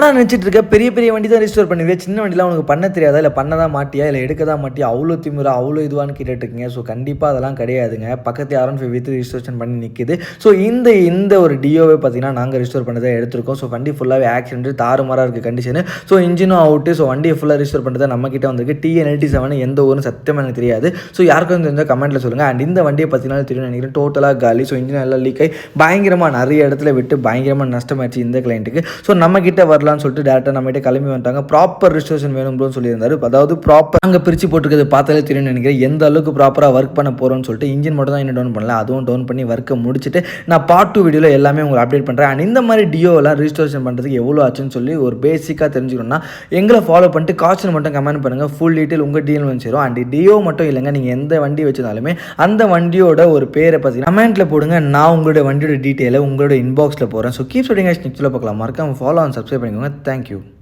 என்னடா நினச்சிட்டு இருக்க, பெரிய பெரிய வண்டி தான் ரிஸ்டோர் பண்ணுவீங்க, சின்ன வண்டிலாம் உனக்கு பண்ண தெரியாதா, இல்லை பண்ண தான் மாட்டியா, இல்லை எடுக்க தான் மாட்டியா, அவ்வளோ திமிரா அவ்வளோ இதுவான்னு கேட்டுட்ருக்கீங்க. ஸோ கண்டிப்பாக அதெல்லாம் கிடையாதுங்க. பக்கத்து R15 வித் ரிஜிஸ்ட்ரேஷன் பண்ணி நிற்கிது. ஸோ இந்த ஒரு டியோவே பார்த்தீங்கன்னா நாங்கள் ரிஸ்டோர் பண்ணதை எடுத்திருக்கோம். ஸோ வண்டி ஃபுல்லாகவே ஆக்சிடென்ட் தாறுமாறாக இருக்குது கண்டிஷனு. ஸோ இன்ஜினும் அவுட்டு. ஸோ வண்டியை ஃபுல்லாக ரிஸ்டோர் பண்ணுறது நம்மக்கிட்ட வந்திருக்கு. TN87 எந்த ஊரும் சத்தியமாக எனக்கு தெரியாது. ஸோ யாருக்கும் தெரிஞ்சால் கமெண்ட்டில் சொல்லுங்கள். அண்ட் இந்த வண்டியை பார்த்தீங்கன்னா தெரியும் நினைக்கிறேன், டோட்டலாக காலி. ஸோ இன்ஜின் எல்லாம் லீக் ஆகி பயங்கரமாக நிறைய இடத்துல விட்டு பயங்கரமாக நஷ்டமாயிடுச்சு இந்த கிளைண்ட்டுக்கு. ஸோ நம்மக்கிட்ட வரலான்னு சொல்லிட்டு டேரெக்டாக நம்மகிட்ட கிளம்பி வந்துட்டாங்க. ப்ராப்பர் ரிஜிஸ்ட்ரேஷன் வேணும்னு சொல்லியிருந்தாரு. அதாவது ப்ராப்பர் அங்கே பிரித்து போட்டுருக்கிறது பார்த்தாலே தெரியும் நினைக்கிறேன் எந்த அளவுக்கு ப்ராப்பராக ஒர்க் பண்ண போகிறோன்னு சொல்லிட்டு. இன்ஜின் மட்டும் தான் இன்னும் டவுன் பண்ணல, அதுவும் டவுன் பண்ணி ஒர்க்கை முடிச்சுட்டு நான் பார்ட் 2 வீடியோவில் எல்லாமே உங்களுக்கு அப்டேட் பண்ணுறேன். அண்ட் இந்த மாதிரி டியோவெல்லாம் ரிஜிஸ்ட்ரேஷன் பண்ணுறதுக்கு எவ்வளோ ஆச்சுன்னு சொல்லி ஒரு பேசிக்காக தெரிஞ்சுக்கணும்னா எங்களை ஃபாலோ பண்ணிட்டு காஸ்ட் மட்டும் கமெண்ட் பண்ணுங்கள். ஃபுல் டீட்டெயில் உங்கள் டீல் வந்து சேரும். அண்ட் டியோ மட்டும் இல்லைங்க, நீங்கள் எந்த வண்டி வச்சிருந்தாலுமே அந்த வண்டியோட ஒரு பேரை பார்த்தீங்கன்னா கமெண்ட்டில் போடுங்க. நான் உங்களோட வண்டியோட டீட்டெயிலை உங்களோட இன்பாக்ஸில் போகிறேன். ஸோ கீப் சொல்லிங்க, நெக்ஸ்ட்டில் பார்க்கலாம். மறக்காம ஃபாலோ அண்ட் சப்ஸ்கிரைப் பண்ணிக்கோங்க. தேங்க்யூ.